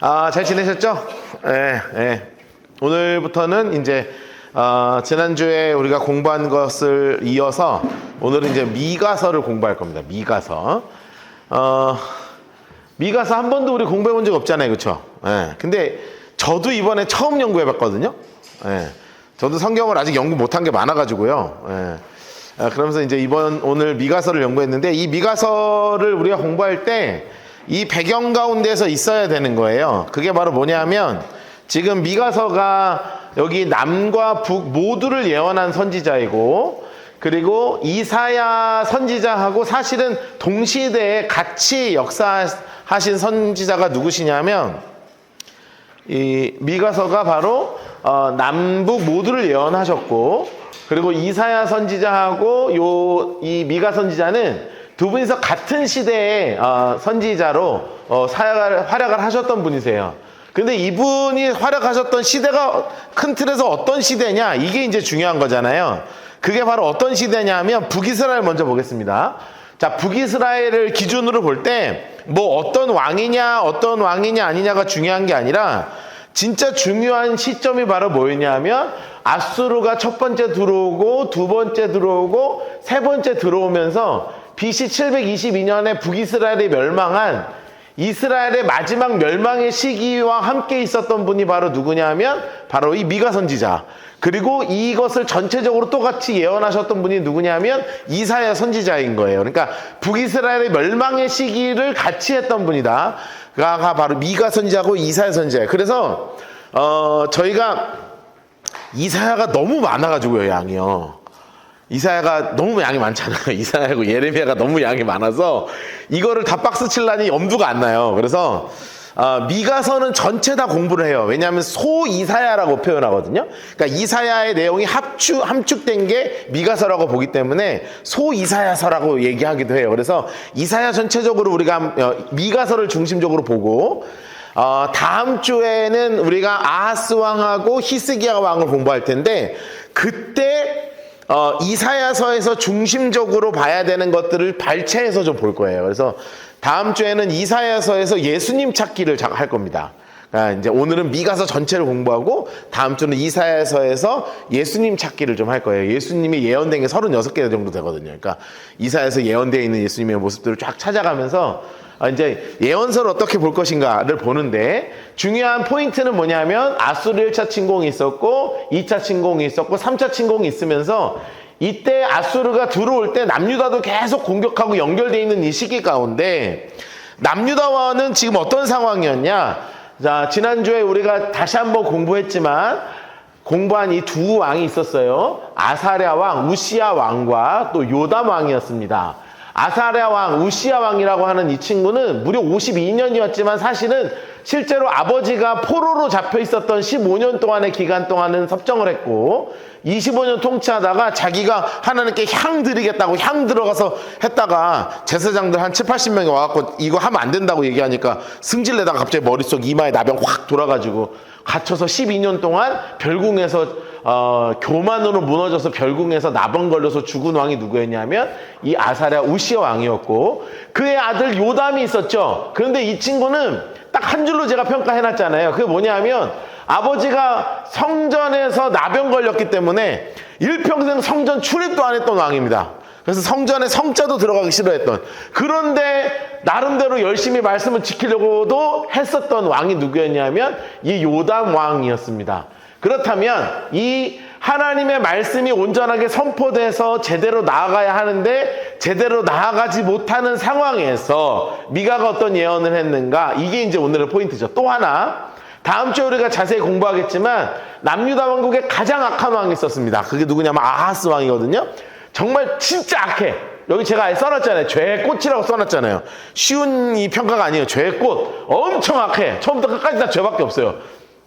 잘 지내셨죠? 네. 오늘부터는 이제 지난주에 우리가 공부한 것을 이어서 오늘은 이제 미가서를 공부할 겁니다. 미가서. 미가서 한 번도 우리 공부해 본 적 없잖아요. 그렇죠? 근데 저도 이번에 처음 연구해 봤거든요. 저도 성경을 아직 연구 못한 게 많아가지고요. 그러면서 이제 오늘 미가서를 연구했는데, 이 미가서를 우리가 공부할 때 이 배경 가운데서 있어야 되는 거예요. 그게 바로 뭐냐면, 지금 미가서가 여기 남과 북 모두를 예언한 선지자이고, 그리고 이사야 선지자하고 사실은 동시대에 같이 역사하신 선지자가 누구시냐면, 이 미가서가 바로 남북 모두를 예언하셨고, 그리고 이사야 선지자하고 이 미가 선지자는 두 분이서 같은 시대에 선지자로 활약을 하셨던 분이세요. 근데 이분이 활약하셨던 시대가 큰 틀에서 어떤 시대냐, 이게 이제 중요한 거잖아요. 그게 바로 어떤 시대냐 하면 북이스라엘 먼저 보겠습니다. 자, 북이스라엘을 기준으로 볼 때 뭐 어떤 왕이냐 아니냐가 중요한 게 아니라, 진짜 중요한 시점이 바로 뭐였냐 하면, 아수르가 첫 번째 들어오고 두 번째 들어오고 세 번째 들어오면서 BC 722년에 북이스라엘이 멸망한 이스라엘의 마지막 멸망의 시기와 함께 있었던 분이 바로 누구냐 하면 바로 이 미가 선지자, 그리고 이것을 전체적으로 똑같이 예언하셨던 분이 누구냐 하면 이사야 선지자인 거예요. 그러니까 북이스라엘의 멸망의 시기를 같이 했던 분이다. 가 바로 미가 선지자고 이사야 선지자예요. 그래서 저희가 이사야가 너무 많아가지고요, 양이요. 이사야가 너무 양이 많잖아요. 이사야하고 예레미야가 너무 양이 많아서 이거를 다 박스 칠라니 엄두가 안 나요. 그래서 미가서는 전체 다 공부를 해요. 왜냐하면 소이사야라고 표현하거든요. 그러니까 이사야의 내용이 함축된 게 미가서라고 보기 때문에 소이사야서라고 얘기하기도 해요. 그래서 이사야 전체적으로 우리가 미가서를 중심적으로 보고, 다음 주에는 우리가 아하스 왕하고 히스기야 왕을 공부할 텐데, 그때 이사야서에서 중심적으로 봐야 되는 것들을 발췌해서 좀 볼 거예요. 그래서 다음 주에는 이사야서에서 예수님 찾기를 할 겁니다. 그러니까 이제 오늘은 미가서 전체를 공부하고, 다음 주는 이사야서에서 예수님 찾기를 좀 할 거예요. 예수님이 예언된 게 36개 정도 되거든요. 그러니까 이사야서 예언되어 있는 예수님의 모습들을 쫙 찾아가면서 이제 예언서를 어떻게 볼 것인가를 보는데, 중요한 포인트는 뭐냐면, 아수르 1차 침공이 있었고 2차 침공이 있었고 3차 침공이 있으면서, 이때 아수르가 들어올 때 남유다도 계속 공격하고 연결되어 있는 이 시기 가운데, 남유다와는 지금 어떤 상황이었냐. 자, 지난주에 우리가 다시 한번 공부했지만 공부한 이 두 왕이 있었어요. 아사랴 왕, 우시야 왕과 또 요담 왕이었습니다. 아사랴 왕, 우시야 왕이라고 하는 이 친구는 무려 52년이었지만 사실은 실제로 아버지가 포로로 잡혀 있었던 15년 동안의 기간 동안은 섭정을 했고, 25년 통치하다가 자기가 하나님께 향 드리겠다고 향 들어가서 했다가 제사장들 한 7, 80명이 와갖고 이거 하면 안 된다고 얘기하니까 승질내다가 갑자기 머릿속 이마에 나병 확 돌아가지고 갇혀서 12년 동안 별궁에서 교만으로 무너져서 별궁에서 나병 걸려서 죽은 왕이 누구였냐면 이 아사랴 우시야 왕이었고, 그의 아들 요담이 있었죠. 그런데 이 친구는 딱 한 줄로 제가 평가해놨잖아요. 그게 뭐냐면, 아버지가 성전에서 나병 걸렸기 때문에 일평생 성전 출입도 안 했던 왕입니다. 그래서 성전에 성자도 들어가기 싫어했던, 그런데 나름대로 열심히 말씀을 지키려고도 했었던 왕이 누구였냐면 이 요담 왕이었습니다. 그렇다면 이 하나님의 말씀이 온전하게 선포돼서 제대로 나아가야 하는데 제대로 나아가지 못하는 상황에서 미가가 어떤 예언을 했는가, 이게 이제 오늘의 포인트죠. 또 하나, 다음 주에 우리가 자세히 공부하겠지만 남유다 왕국에 가장 악한 왕이 있었습니다. 그게 누구냐면 아하스 왕이거든요. 정말 진짜 악해. 여기 제가 아예 써놨잖아요. 죄의 꽃이라고 써놨잖아요. 쉬운 이 평가가 아니에요. 죄의 꽃. 엄청 악해. 처음부터 끝까지 다 죄밖에 없어요.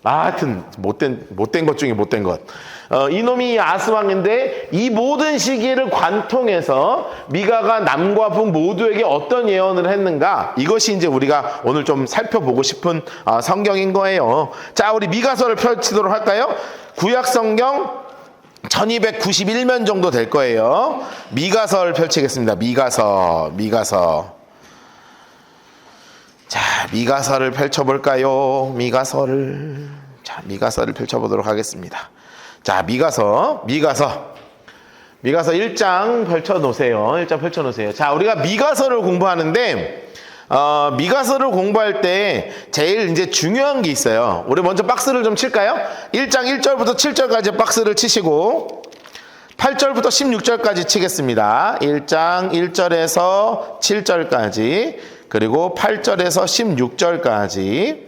하여튼 못된 것 중에 못된 것. 이놈이 아하스 왕인데, 이 모든 시기를 관통해서 미가가 남과 북 모두에게 어떤 예언을 했는가, 이것이 이제 우리가 오늘 좀 살펴보고 싶은 성경인 거예요. 자, 우리 미가서를 펼치도록 할까요? 구약 성경 1291면 정도 될 거예요. 미가서를 펼치겠습니다. 미가서. 자, 미가서를 펼쳐볼까요? 미가서를. 자, 미가서를 펼쳐보도록 하겠습니다. 자, 미가서 1장 펼쳐놓으세요. 1장 펼쳐놓으세요. 자, 우리가 미가서를 공부하는데, 미가서를 공부할 때 제일 이제 중요한 게 있어요. 우리 먼저 박스를 좀 칠까요? 1장 1절부터 7절까지 박스를 치시고, 8절부터 16절까지 치겠습니다. 1장 1절에서 7절까지, 그리고 8절에서 16절까지,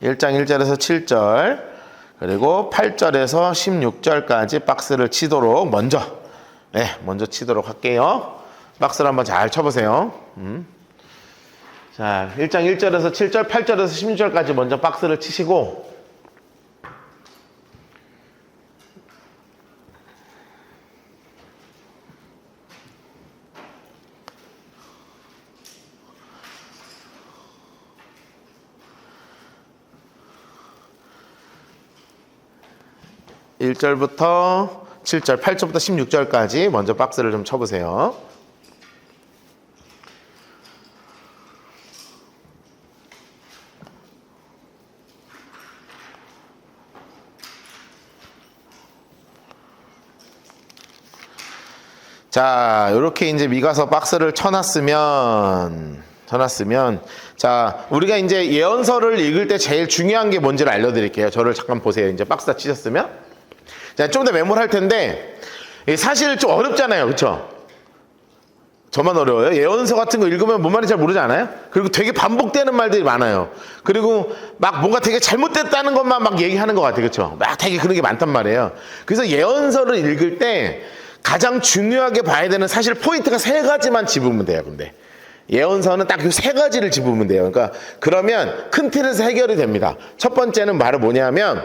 1장 1절에서 7절, 그리고 8절에서 16절까지 박스를 치도록 먼저 치도록 할게요. 박스를 한번 잘 쳐보세요. 자, 1장 1절에서 7절, 8절에서 16절까지 먼저 박스를 치시고, (1절부터) 7절, 8절부터 16절까지 먼저 박스를 좀 쳐보세요. 자, 이렇게 이제 미가서 박스를 쳐놨으면, 자, 우리가 이제 예언서를 읽을 때 제일 중요한 게 뭔지를 알려드릴게요. 저를 잠깐 보세요. 이제 박스 다 치셨으면. 자, 좀 더 메모를 텐데, 사실 좀 어렵잖아요. 그쵸? 저만 어려워요? 예언서 같은 거 읽으면 뭔 말인지 잘 모르지 않아요? 그리고 되게 반복되는 말들이 많아요. 그리고 막 뭔가 되게 잘못됐다는 것만 막 얘기하는 것 같아요. 그쵸? 막 되게 그런 게 많단 말이에요. 그래서 예언서를 읽을 때 가장 중요하게 봐야 되는 사실 포인트가 3가지만 집으면 돼요. 근데 예언서는 딱 이 3가지를 집으면 돼요. 그러니까 그러면 큰 틀에서 해결이 됩니다. 첫 번째는 바로 뭐냐면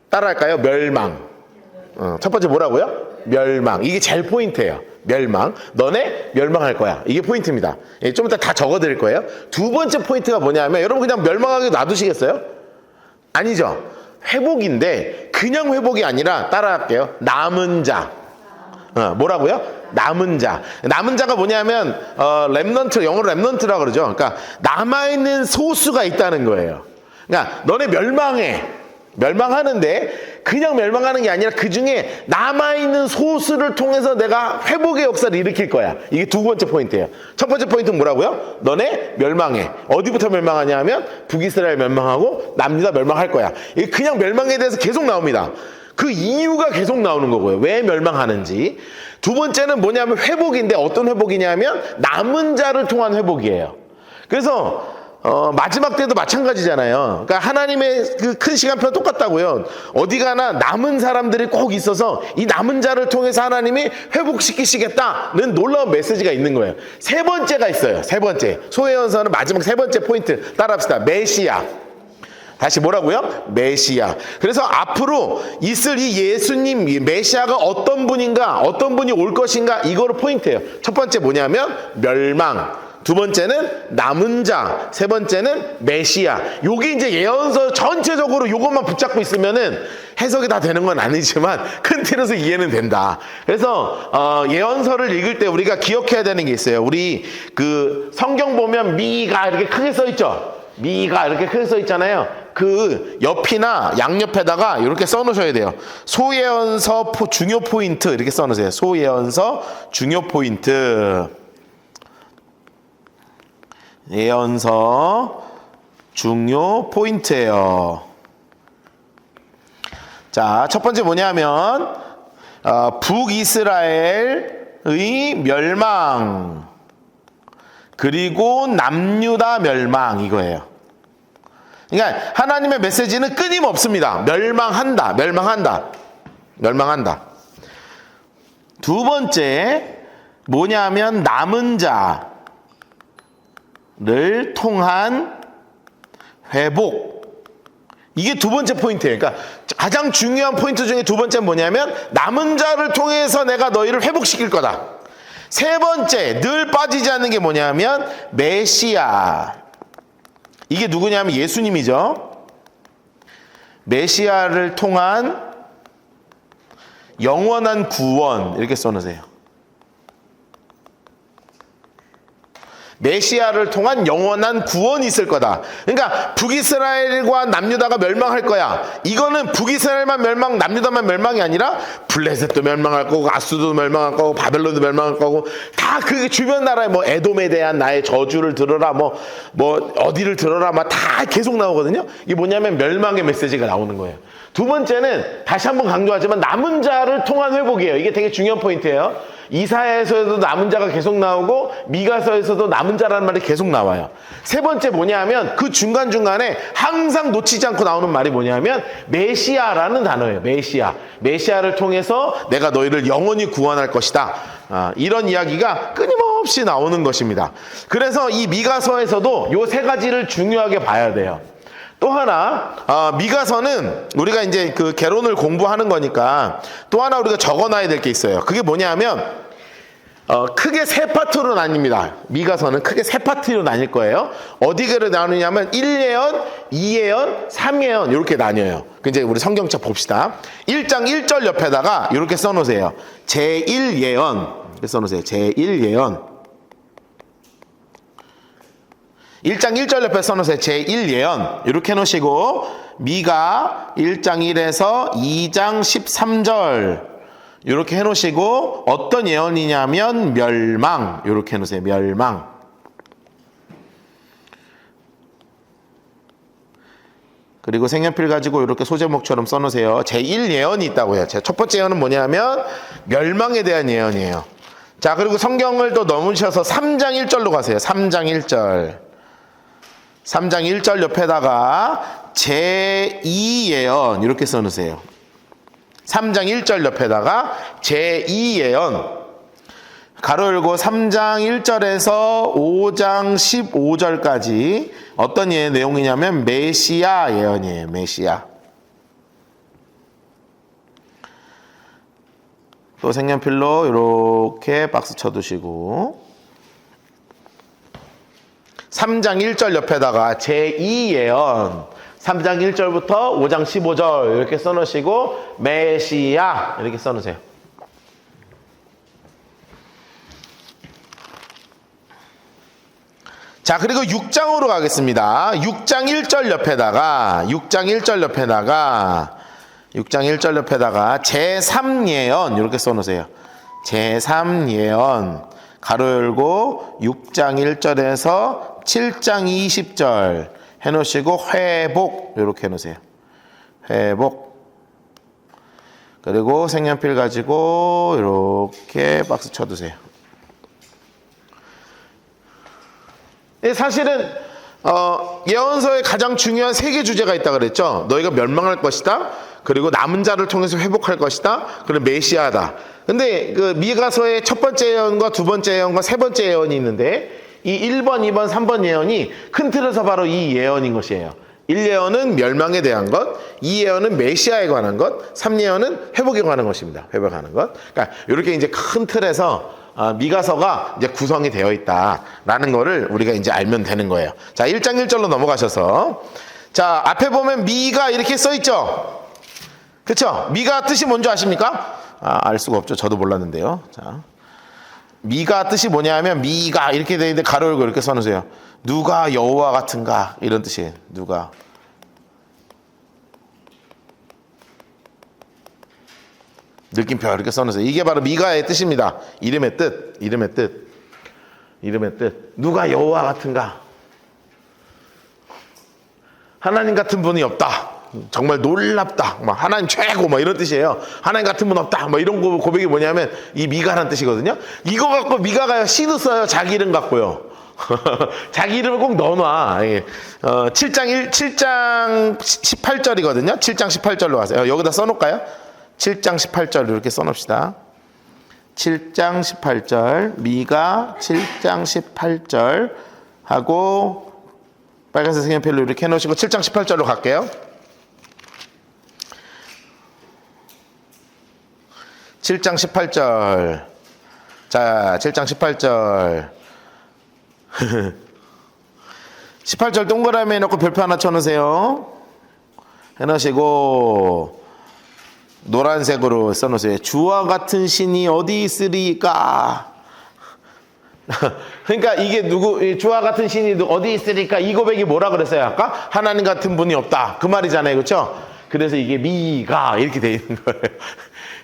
따라할까요? 멸망. 첫 번째 뭐라고요? 멸망. 이게 제일 포인트예요. 멸망. 너네 멸망할 거야. 이게 포인트입니다. 좀 이따 다 적어드릴 거예요. 두 번째 포인트가 뭐냐면, 여러분 그냥 멸망하게 놔두시겠어요? 아니죠. 회복인데 그냥 회복이 아니라, 따라할게요. 남은 자. 뭐라고요? 남은 자. 남은 자가 뭐냐면 렘넌트, 영어로 렘넌트라고 그러죠. 그러니까 남아있는 소수가 있다는 거예요. 그러니까 너네 멸망하는데 그냥 멸망하는 게 아니라 그 중에 남아있는 소수를 통해서 내가 회복의 역사를 일으킬 거야. 이게 두 번째 포인트예요. 첫 번째 포인트는 뭐라고요? 너네 멸망해. 어디부터 멸망하냐 하면 북이스라엘 멸망하고 남유다 멸망할 거야. 이게 그냥 멸망에 대해서 계속 나옵니다. 그 이유가 계속 나오는 거고요. 왜 멸망하는지. 두 번째는 뭐냐면 회복인데, 어떤 회복이냐면 남은 자를 통한 회복이에요. 그래서 마지막 때도 마찬가지잖아요. 그러니까 하나님의 그 큰 시간표는 똑같다고요. 어디 가나 남은 사람들이 꼭 있어서 이 남은 자를 통해서 하나님이 회복시키시겠다는 놀라운 메시지가 있는 거예요. 세 번째가 있어요. 세 번째. 소예언서는 마지막 세 번째 포인트 따라합시다. 메시아. 다시 뭐라고요? 메시아. 그래서 앞으로 있을 이 예수님, 메시아가 어떤 분인가, 어떤 분이 올 것인가, 이거로 포인트예요. 첫 번째 뭐냐면 멸망, 두 번째는 남은 자, 세 번째는 메시아. 요게 이제 예언서 전체적으로 요것만 붙잡고 있으면은 해석이 다 되는 건 아니지만 큰 틀에서 이해는 된다. 그래서 예언서를 읽을 때 우리가 기억해야 되는 게 있어요. 우리 그 성경 보면 미가 이렇게 크게 써 있죠. 미가 이렇게 크게 써 있잖아요. 그 옆이나 양옆에다가 이렇게 써 놓으셔야 돼요. 소예언서 중요 포인트 이렇게 써 놓으세요. 소예언서 중요 포인트. 예언서 중요 포인트예요. 자, 첫 번째 뭐냐면 북이스라엘의 멸망, 그리고 남유다 멸망, 이거예요. 그러니까 하나님의 메시지는 끊임없습니다. 멸망한다. 두 번째 뭐냐면 남은 자를 통한 회복. 이게 두 번째 포인트예요. 그러니까 가장 중요한 포인트 중에 두 번째는 뭐냐면 남은 자를 통해서 내가 너희를 회복시킬 거다. 세 번째, 늘 빠지지 않는 게 뭐냐면 메시아. 이게 누구냐면 예수님이죠. 메시아를 통한 영원한 구원, 이렇게 써놓으세요. 메시아를 통한 영원한 구원이 있을 거다. 그러니까 북이스라엘과 남유다가 멸망할 거야. 이거는 북이스라엘만 멸망, 남유다만 멸망이 아니라 블레셋도 멸망할 거고, 아수도 멸망할 거고, 바벨론도 멸망할 거고, 다 그 주변 나라에 뭐 에돔에 대한 나의 저주를 들어라, 뭐 어디를 들어라, 막 다 계속 나오거든요. 이게 뭐냐면 멸망의 메시지가 나오는 거예요. 두 번째는 다시 한번 강조하지만 남은 자를 통한 회복이에요. 이게 되게 중요한 포인트예요. 이사야에서도 남은 자가 계속 나오고 미가서에서도 남은 자라는 말이 계속 나와요. 세 번째 뭐냐면 그 중간중간에 항상 놓치지 않고 나오는 말이 뭐냐면 메시아라는 단어예요. 메시아를 통해서 내가 너희를 영원히 구원할 것이다. 이런 이야기가 끊임없이 나오는 것입니다. 그래서 이 미가서에서도 요 세 가지를 중요하게 봐야 돼요. 또 하나, 미가서는 우리가 이제 그 개론을 공부하는 거니까 또 하나 우리가 적어놔야 될 게 있어요. 그게 뭐냐면 크게 세 파트로 나뉩니다. 미가서는 크게 세 파트로 나뉠 거예요. 어디를 나누냐면 1예언, 2예언, 3예언 이렇게 나뉘어요. 이제 우리 성경책 봅시다. 1장 1절 옆에다가 이렇게 써놓으세요. 제1예언 이렇게 써놓으세요. 제1예언. 1장 1절 옆에 써놓으세요. 제1예언 이렇게 놓으시고 미가 1장 1에서 2장 13절 이렇게 해놓으시고 어떤 예언이냐면 멸망 이렇게 해놓으세요. 멸망. 그리고 색연필 가지고 이렇게 소제목처럼 써놓으세요. 제1예언이 있다고요. 제 첫 번째 예언은 뭐냐면 멸망에 대한 예언이에요. 자, 그리고 성경을 또 넘으셔서 3장 1절로 가세요. 3장 1절. 3장 1절 옆에다가 제2예언 이렇게 써놓으세요. 3장 1절 옆에다가 제2예언 가로 열고 3장 1절에서 5장 15절까지 어떤 내용이냐면 메시아 예언이에요. 메시아. 또 색연필로 이렇게 박스 쳐두시고 3장 1절 옆에다가 제2예언 3장 1절부터 5장 15절 이렇게 써놓으시고 메시아 이렇게 써놓으세요. 자, 그리고 6장으로 가겠습니다. 6장 1절 옆에다가 제3예언 이렇게 써놓으세요. 제3예언 가로 열고 6장 1절에서 7장 20절 해놓으시고 회복 이렇게 해놓으세요. 회복. 그리고 색연필 가지고 이렇게 박스 쳐두세요. 사실은 예언서에 가장 중요한 세 개 주제가 있다 그랬죠. 너희가 멸망할 것이다. 그리고 남은 자를 통해서 회복할 것이다. 그리고 메시아다. 근데 그 미가서의 첫 번째 예언과 두 번째 예언과 세 번째 예언이 있는데 이 1번, 2번, 3번 예언이 큰 틀에서 바로 이 예언인 것이에요. 1예언은 멸망에 대한 것, 2예언은 메시아에 관한 것, 3예언은 회복에 관한 것입니다. 회복하는 것. 그러니까 이렇게 이제 큰 틀에서 미가서가 이제 구성이 되어 있다라는 거를 우리가 이제 알면 되는 거예요. 자, 1장 1절로 넘어가셔서 자, 앞에 보면 미가 이렇게 써 있죠. 그렇죠? 미가 뜻이 뭔지 아십니까? 알 수가 없죠. 저도 몰랐는데요. 자, 미가 뜻이 뭐냐면 미가 이렇게 돼 있는데 가로 열고 이렇게 써놓으세요. 누가 여호와 같은가 이런 뜻이에요. 누가. 느낌표 이렇게 써놓으세요. 이게 바로 미가의 뜻입니다. 이름의 뜻. 누가 여호와 같은가. 하나님 같은 분이 없다. 정말 놀랍다. 막 하나님 최고 막 이런 뜻이에요. 하나님 같은 분 없다. 막 이런 고백이 뭐냐면 이 미가라는 뜻이거든요. 이거 갖고 미가가 시도 써요. 자기 이름 갖고요. 자기 이름을 꼭 넣어놔. 7장 18절이거든요. 7장 18절로 가세요. 여기다 써놓을까요? 7장 18절 이렇게 써놓읍시다. 7장 18절 미가 7장 18절 하고 빨간색 색연필로 이렇게 해놓으시고 7장 18절로 갈게요. 7장 18절. 자, 7장 18절. 18절 동그라미 해놓고 별표 하나 쳐놓으세요. 해놓으시고 노란색으로 써놓으세요. 주와 같은 신이 어디 있으리까? 그러니까 이게 주와 같은 신이 어디 있으니까 이 고백이 뭐라 그랬어요? 아까 하나님 같은 분이 없다 그 말이잖아요, 그렇죠? 그래서 이게 미가 이렇게 돼 있는 거예요.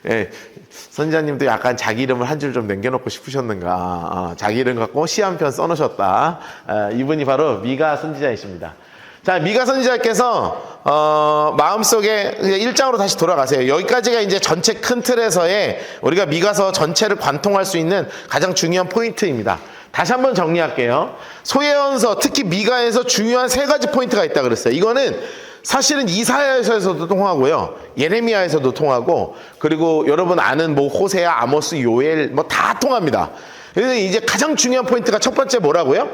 예, 선지자님도 약간 자기 이름을 한 줄 좀 남겨놓고 싶으셨는가? 자기 이름 갖고 시 한 편 써놓으셨다. 이분이 바로 미가 선지자이십니다. 자, 미가 선지자께서 마음속에 1장으로 다시 돌아가세요. 여기까지가 이제 전체 큰 틀에서의 우리가 미가서 전체를 관통할 수 있는 가장 중요한 포인트입니다. 다시 한번 정리할게요. 소예언서, 특히 미가에서 중요한 3가지 포인트가 있다 그랬어요. 이거는 사실은 이사야에서도 통하고요, 예레미야에서도 통하고, 그리고 여러분 아는 뭐 호세아, 아모스, 요엘 뭐 다 통합니다. 그래서 이제 가장 중요한 포인트가 첫 번째 뭐라고요?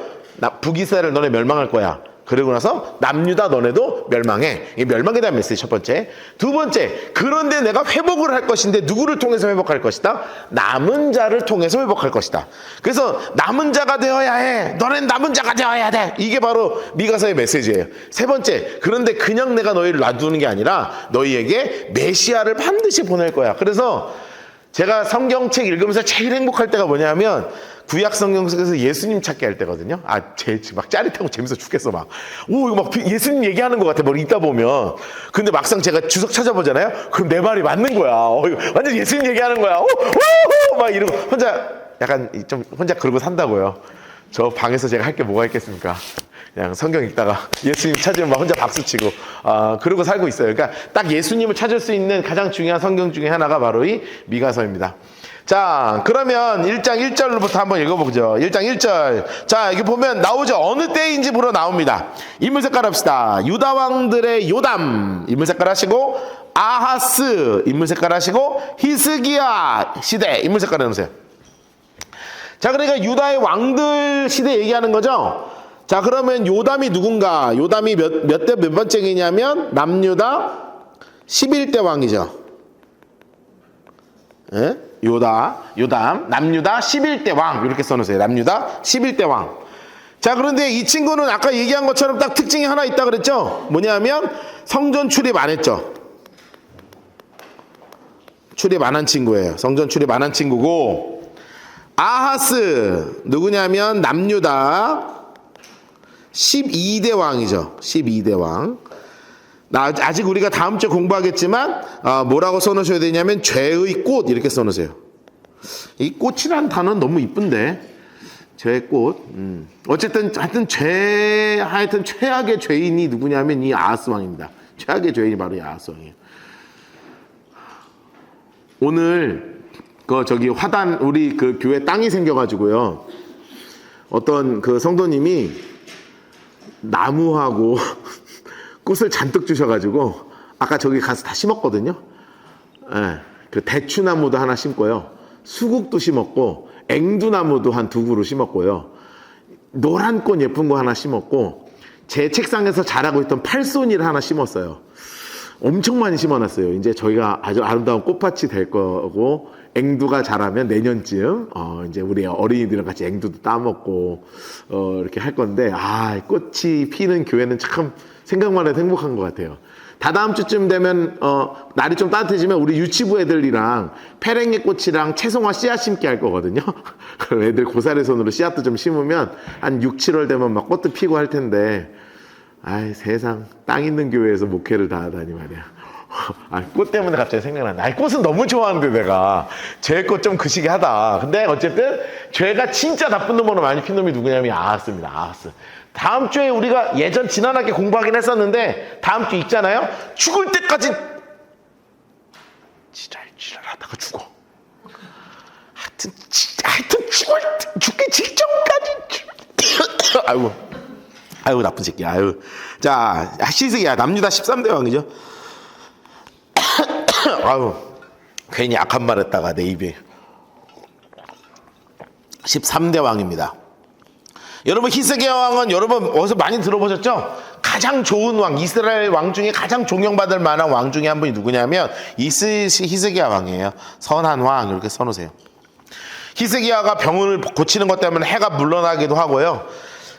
북이스라엘 너네 멸망할 거야. 그리고 나서 남유다 너네도 멸망해. 이 멸망에 대한 메시지 첫 번째. 두 번째, 그런데 내가 회복을 할 것인데 누구를 통해서 회복할 것이다? 남은 자를 통해서 회복할 것이다. 그래서 남은 자가 되어야 해. 너는 남은 자가 되어야 돼. 이게 바로 미가서의 메시지예요. 세 번째, 그런데 그냥 내가 너희를 놔두는 게 아니라 너희에게 메시아를 반드시 보낼 거야. 그래서 제가 성경책 읽으면서 제일 행복할 때가 뭐냐면 구약 성경 속에서 예수님 찾기 할 때거든요. 막 짜릿하고 재밌어 죽겠어 막. 이거 막 예수님 얘기하는 것 같아. 뭐 읽다 보면. 근데 막상 제가 주석 찾아보잖아요. 그럼 내 말이 맞는 거야. 완전 예수님 얘기하는 거야. 막 이러고 혼자 약간 좀 혼자 그러고 산다고요. 저 방에서 제가 할 게 뭐가 있겠습니까? 그냥 성경 읽다가 예수님 찾으면 막 혼자 박수치고 그러고 살고 있어요. 그러니까 딱 예수님을 찾을 수 있는 가장 중요한 성경 중에 하나가 바로 이 미가서입니다. 자, 그러면 1장 1절부터 한번 읽어보죠. 1장 1절. 자, 여기 보면 나오죠. 어느 때인지 물어 나옵니다. 인물 색깔 합시다. 유다 왕들의 요담 인물 색깔 하시고, 아하스 인물 색깔 하시고, 히스기야 시대 인물 색깔 해놓으세요. 자, 그러니까 유다의 왕들 시대 얘기하는 거죠. 자, 그러면 요담이 누군가? 요담이 몇 번째이냐면 남유다 11대 왕이죠. 예? 요담, 남유다 11대 왕. 이렇게 써놓으세요. 남유다 11대 왕. 자, 그런데 이 친구는 아까 얘기한 것처럼 딱 특징이 하나 있다 그랬죠? 뭐냐면 성전 출입 안 했죠. 출입 안 한 친구예요. 성전 출입 안 한 친구고, 아하스 누구냐면 남유다 12대 왕이죠. 12대 왕. 아직 우리가 다음 주에 공부하겠지만 뭐라고 써놓으셔야 되냐면 죄의 꽃 이렇게 써놓으세요. 이 꽃이라는 단어는 너무 이쁜데, 죄의 꽃. 어쨌든 하여튼 최악의 죄인이 누구냐면 이 아하스 왕입니다. 최악의 죄인이 바로 이 아하스 왕이에요. 오늘 화단 우리 그 교회 땅이 생겨가지고요, 어떤 그 성도님이 나무하고 꽃을 잔뜩 주셔가지고 아까 저기 가서 다 심었거든요. 예, 그 대추나무도 하나 심고요, 수국도 심었고, 앵두나무도 한 2그루 심었고요, 노란 꽃 예쁜 거 하나 심었고, 제 책상에서 자라고 있던 팔손이를 하나 심었어요. 엄청 많이 심어놨어요. 이제 저희가 아주 아름다운 꽃밭이 될 거고, 앵두가 자라면 내년쯤 이제 우리 어린이들이랑 같이 앵두도 따먹고 이렇게 할 건데, 꽃이 피는 교회는 참 생각만 해도 행복한 것 같아요. 다다음 주쯤 되면 날이 좀 따뜻해지면 우리 유치부 애들이랑 페랭이 꽃이랑 채송화 씨앗 심기 할 거거든요. 그럼 애들 고사리 손으로 씨앗도 좀 심으면 한 6, 7월 되면 막 꽃도 피고 할 텐데, 세상 땅 있는 교회에서 목회를 다 하다니 말이야. 꽃 때문에 갑자기 생각나. 꽃은 너무 좋아하는데 내가 죄 꽃 좀 그시기 하다. 근데 어쨌든 죄가 진짜 나쁜 놈으로 많이 핀 놈이 누구냐면 아하스입니다. 아하스. 다음 주에 우리가 예전 지난학기 공부하긴 했었는데 다음 주 읽잖아요. 죽을 때까지 지랄하다가 죽어. 하여튼 죽기 직전까지 아이고 나쁜 새끼. 자, 히스기야 남유다 13대 왕이죠. 괜히 약한 말 했다가 내 입에. 13대 왕입니다. 여러분, 히스기야 왕은 여러분 어디서 많이 들어보셨죠? 가장 좋은 왕, 이스라엘 왕 중에 가장 존경받을 만한 왕 중에 한 분이 누구냐면 히스기야 왕이에요. 선한 왕 이렇게 써놓으세요. 히스기야가 병을 고치는 것 때문에 해가 물러나기도 하고요,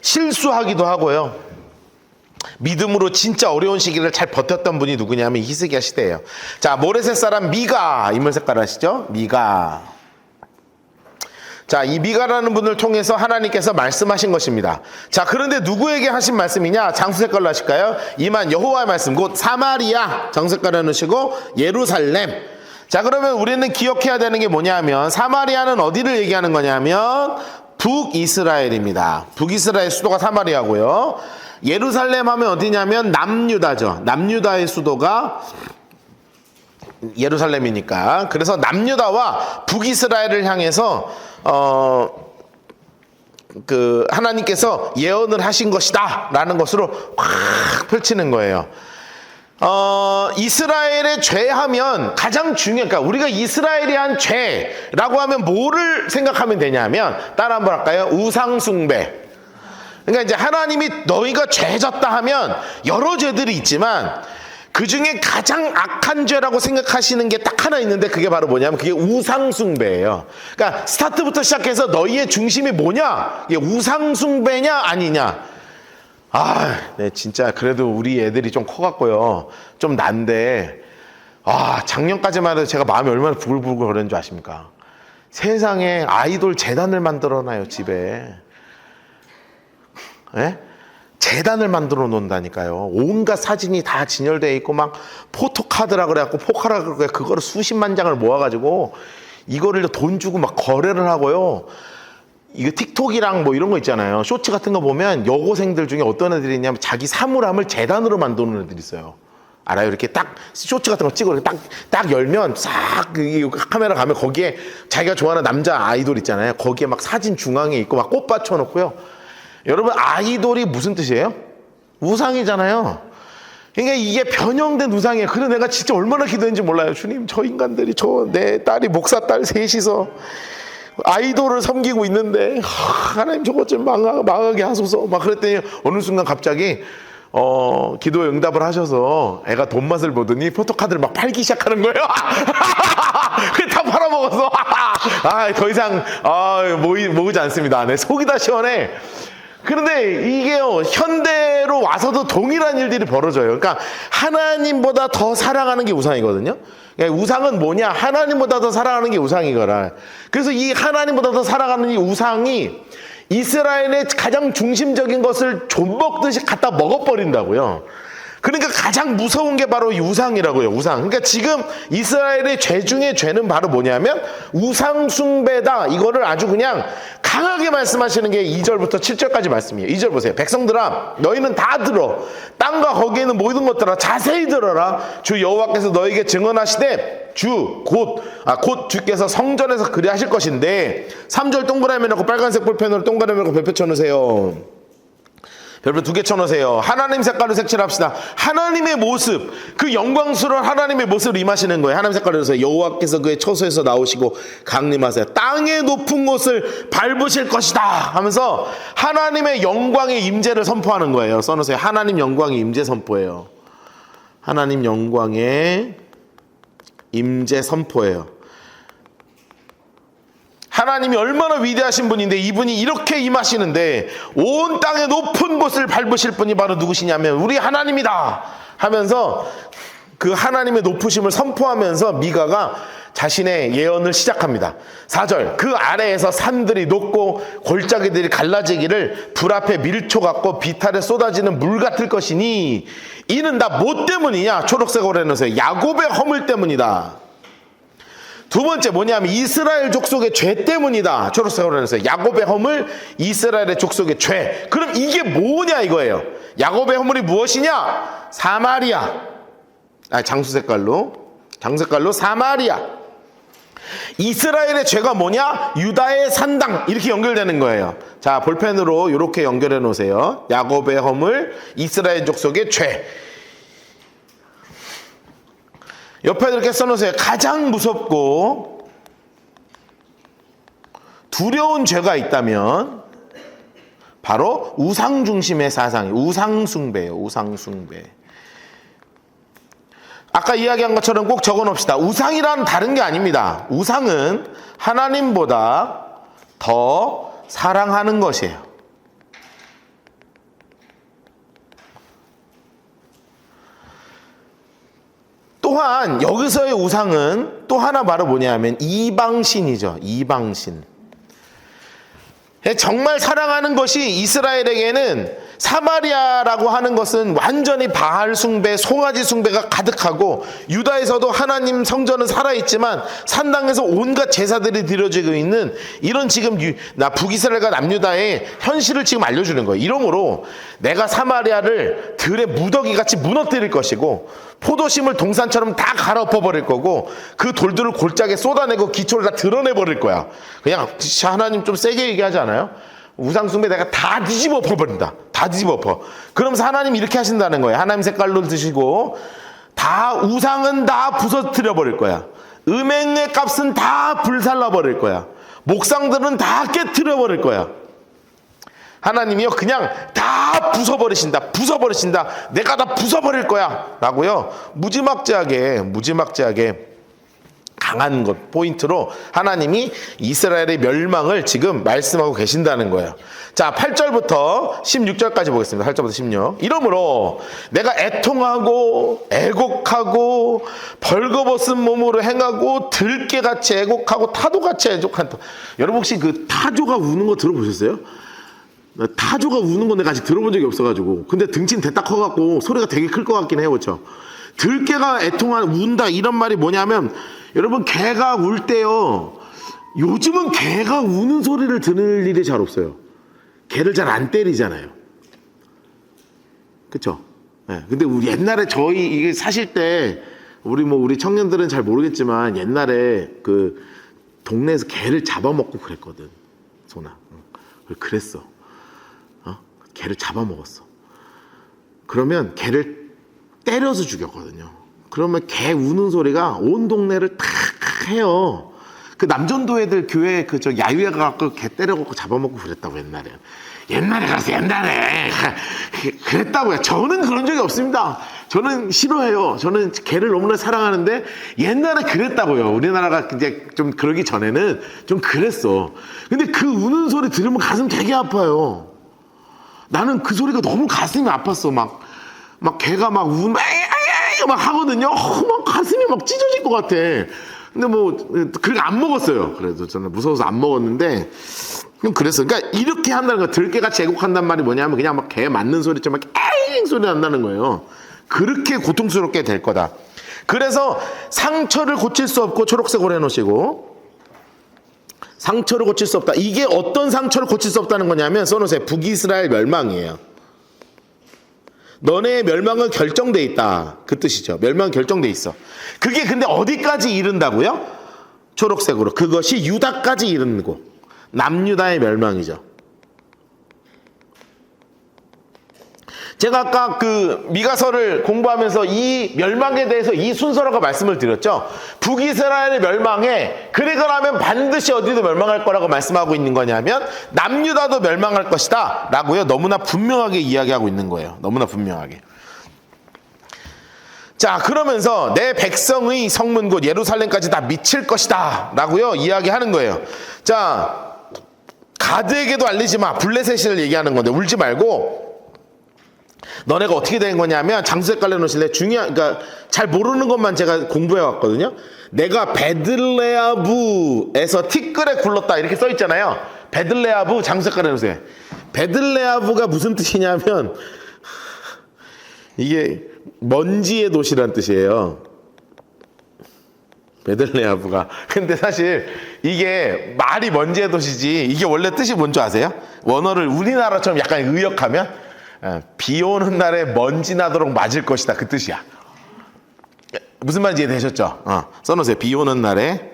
실수하기도 하고요, 믿음으로 진짜 어려운 시기를 잘 버텼던 분이 누구냐면 히스기야 시대예요. 자, 모레셋 사람 미가 인물 색깔 아시죠? 미가. 자, 이 미가라는 분을 통해서 하나님께서 말씀하신 것입니다. 자, 그런데 누구에게 하신 말씀이냐? 장수 색깔로 하실까요? 이만 여호와의 말씀, 곧 사마리아, 장수 색깔로 해놓으시고 예루살렘. 자, 그러면 우리는 기억해야 되는 게 뭐냐면 사마리아는 어디를 얘기하는 거냐면 북이스라엘입니다. 북이스라엘 수도가 사마리아고요. 예루살렘 하면 어디냐면 남유다죠. 남유다의 수도가 예루살렘이니까. 그래서 남유다와 북이스라엘을 향해서 하나님께서 예언을 하신 것이다 라는 것으로 확 펼치는 거예요. 이스라엘의 죄하면 가장 그러니까 우리가 이스라엘이 한 죄라고 하면 뭐를 생각하면 되냐면, 따라 한번 할까요? 우상숭배. 그러니까 이제 하나님이 너희가 죄졌다 하면 여러 죄들이 있지만 그 중에 가장 악한 죄라고 생각하시는 게 딱 하나 있는데, 그게 바로 뭐냐면 그게 우상숭배예요. 그러니까 스타트부터 시작해서 너희의 중심이 뭐냐? 이게 우상숭배냐 아니냐? 네, 진짜 그래도 우리 애들이 좀 커갖고요, 좀 난데, 작년까지만 해도 제가 마음이 얼마나 부글부글 거리는 줄 아십니까? 세상에 아이돌 재단을 만들어놔요, 집에. 예? 재단을 만들어 놓는다니까요. 온갖 사진이 다 진열되어 있고, 막 포토카드라 그래갖고 포카라 그래, 그거를 수십만 장을 모아가지고 이거를 돈 주고 막 거래를 하고요. 이거 틱톡이랑 뭐 이런 거 있잖아요. 쇼츠 같은 거 보면 여고생들 중에 어떤 애들이 있냐면 자기 사물함을 재단으로 만드는 애들이 있어요. 알아요? 이렇게 딱 쇼츠 같은 거 찍어 딱 열면 싹 카메라 가면 거기에 자기가 좋아하는 남자 아이돌 있잖아요. 거기에 막 사진 중앙에 있고 막 꽃 받쳐놓고요. 여러분, 아이돌이 무슨 뜻이에요? 우상이잖아요. 그러니까 이게 변형된 우상이에요. 그래서 내가 진짜 얼마나 기도했는지 몰라요. 주님, 저 인간들이, 내 딸이 목사 딸 셋이서 아이돌을 섬기고 있는데 하나님 저것 좀 망하게 하소서 막 그랬더니 어느 순간 갑자기 기도에 응답을 하셔서 애가 돈 맛을 보더니 포토카드를 막 팔기 시작하는 거예요. 그게 다 팔아먹어서 더 이상 모으지 않습니다. 내 속이 다 시원해. 그런데 이게요, 현대로 와서도 동일한 일들이 벌어져요. 그러니까 하나님보다 더 사랑하는 게 우상이거든요. 그러니까 우상은 뭐냐? 하나님보다 더 사랑하는 게 우상이거라. 그래서 이 하나님보다 더 사랑하는 이 우상이 이스라엘의 가장 중심적인 것을 좀 먹듯이 갖다 먹어버린다고요. 그러니까 가장 무서운 게 바로 이 우상이라고요. 우상. 그러니까 지금 이스라엘의 죄 중에 죄는 바로 뭐냐면 우상 숭배다. 이거를 아주 그냥 강하게 말씀하시는 게 2절부터 7절까지 말씀이에요. 2절 보세요. 백성들아, 너희는 다 들어. 땅과 거기에 있는 모든 것들아 자세히 들어라. 주 여호와께서 너희에게 증언하시되 곧 주께서 성전에서 그리하실 것인데, 3절 동그라미 놓고 빨간색 볼펜으로 동그라미 놓고 별표 쳐놓으세요. 별표 2개 쳐놓으세요. 하나님 색깔로 색칠합시다. 하나님의 모습, 그 영광스러운 하나님의 모습을 임하시는 거예요. 하나님 색깔로 해서 여호와께서 그의 처소에서 나오시고 강림하세요. 땅의 높은 곳을 밟으실 것이다 하면서 하나님의 영광의 임재를 선포하는 거예요. 써놓으세요. 하나님 영광의 임재 선포예요. 하나님 영광의 임재 선포예요. 하나님이 얼마나 위대하신 분인데 이분이 이렇게 임하시는데, 온 땅의 높은 곳을 밟으실 분이 바로 누구시냐면 우리 하나님이다 하면서 그 하나님의 높으심을 선포하면서 미가가 자신의 예언을 시작합니다. 4절, 그 아래에서 산들이 녹고 골짜기들이 갈라지기를 불 앞에 밀초 같고 비탈에 쏟아지는 물 같을 것이니 이는 다 뭐 때문이냐? 초록색으로 해놓으세요. 야곱의 허물 때문이다. 두 번째 뭐냐면 이스라엘 족속의 죄 때문이다. 초록색으로 해놨어요. 야곱의 허물, 이스라엘의 족속의 죄. 그럼 이게 뭐냐 이거예요. 야곱의 허물이 무엇이냐? 사마리아. 장수 색깔로 사마리아. 이스라엘의 죄가 뭐냐? 유다의 산당. 이렇게 연결되는 거예요. 자, 볼펜으로 이렇게 연결해 놓으세요. 야곱의 허물, 이스라엘 족속의 죄. 옆에 이렇게 써놓으세요. 가장 무섭고 두려운 죄가 있다면 바로 우상 중심의 사상이 우상숭배예요. 우상숭배. 아까 이야기한 것처럼 꼭 적어놓읍시다. 우상이란 다른 게 아닙니다. 우상은 하나님보다 더 사랑하는 것이에요. 또한 여기서의 우상은 또 하나 바로 뭐냐면 이방신이죠. 이방신. 정말 사랑하는 것이 이스라엘에게는 사마리아라고 하는 것은 완전히 바알 숭배, 송아지 숭배가 가득하고 유다에서도 하나님 성전은 살아있지만 산당에서 온갖 제사들이 드려지고 있는 이런 지금 북이스라엘과 남유다의 현실을 지금 알려주는 거예요. 이러므로 내가 사마리아를 들의 무더기같이 무너뜨릴 것이고 포도심을 동산처럼 다 갈아엎어버릴 거고 그 돌들을 골짜기에 쏟아내고 기초를 다 드러내버릴 거야. 그냥 하나님 좀 세게 얘기하지 않아요? 우상숭배 내가 다 뒤집어 엎어버린다. 다 뒤집어 엎어. 그러면서 하나님 이렇게 하신다는 거예요. 하나님 색깔로 드시고 다 우상은 다 부서뜨려 버릴 거야. 음행의 값은 다 불살라 버릴 거야. 목상들은 다 깨트려 버릴 거야. 하나님이요 그냥 다 부숴버리신다. 부숴버리신다. 내가 다 부숴버릴 거야 라고요 무지막지하게 강한 것 포인트로 하나님이 이스라엘의 멸망을 지금 말씀하고 계신다는 거예요. 자, 8절부터 16절까지 보겠습니다. 8절부터 16. 이러므로 내가 애통하고 애곡하고 벌거벗은 몸으로 행하고 들깨같이 애곡하고 타조같이 애곡한다. 여러분 혹시 그 타조가 우는 거 들어보셨어요? 타조가 우는 건 내가 아직 들어본 적이 없어가지고. 근데 등치는 대딱 커갖고 소리가 되게 클 것 같긴 해요. 그렇죠? 들깨가 운다 이런 말이 뭐냐면 여러분 개가 울 때요 요즘은 개가 우는 소리를 들을 일이 잘 없어요. 개를 잘 안 때리잖아요. 그쵸? 네. 근데 우리 옛날에 저희 이게 사실 때 우리 청년들은 잘 모르겠지만 옛날에 그 동네에서 개를 잡아먹고 그랬거든. 소나 그랬어. 개를 잡아먹었어. 그러면 개를 때려서 죽였거든요. 그러면 개 우는 소리가 온 동네를 탁 해요. 그 남전도 애들 교회 야유회 가갖고 개 때려갖고 잡아먹고 그랬다고 옛날에 그랬다고요. 저는 그런 적이 없습니다. 저는 싫어해요. 저는 개를 너무나 사랑하는데 옛날에 그랬다고요. 우리나라가 이제 좀 그러기 전에는 좀 그랬어. 근데 그 우는 소리 들으면 가슴 되게 아파요. 나는 그 소리가 너무 가슴이 아팠어. 막 개가 막 막 하거든요. 막 가슴이 막 찢어질 것 같아. 근데 그렇게 안 먹었어요. 그래도 저는 무서워서 안 먹었는데, 그랬어. 그러니까 이렇게 한다는 거야. 들깨같이 애곡한단 말이 뭐냐면 그냥 막 개 맞는 소리처럼 막 에잉 소리 난다는 거예요. 그렇게 고통스럽게 될 거다. 그래서 상처를 고칠 수 없고 초록색으로 해놓으시고, 상처를 고칠 수 없다. 이게 어떤 상처를 고칠 수 없다는 거냐면 써놓으세요. 북이스라엘 멸망이에요. 너네의 멸망은 결정돼 있다. 그 뜻이죠. 멸망은 결정돼 있어. 그게 근데 어디까지 이른다고요? 초록색으로. 그것이 유다까지 이르고 남유다의 멸망이죠. 제가 아까 그 미가서를 공부하면서 이 멸망에 대해서 이 순서라고 말씀을 드렸죠. 북이스라엘의 멸망에 그러면 반드시 어디도 멸망할 거라고 말씀하고 있는 거냐면 남유다도 멸망할 것이다 라고요 너무나 분명하게 이야기하고 있는 거예요. 너무나 분명하게. 자, 그러면서 내 백성의 성문 곧 예루살렘까지 다 미칠 것이다 라고요 이야기하는 거예요. 자, 가드에게도 알리지 마. 블레셋을 얘기하는 건데 울지 말고 너네가 어떻게 된 거냐면 장수 색깔 내놓으실래? 그러니까 잘 모르는 것만 제가 공부해 왔거든요. 내가 베들레아브에서 티끌에 굴렀다 이렇게 써 있잖아요. 베들레아브 장수 색깔 내놓으세요. 베들레아브가 무슨 뜻이냐면 이게 먼지의 도시란 뜻이에요. 베들레아브가. 근데 사실 이게 말이 먼지의 도시지 이게 원래 뜻이 뭔지 아세요? 원어를 우리나라처럼 약간 의역하면 비 오는 날에 먼지 나도록 맞을 것이다 그 뜻이야. 무슨 말인지 이해되셨죠? 써놓으세요. 비 오는 날에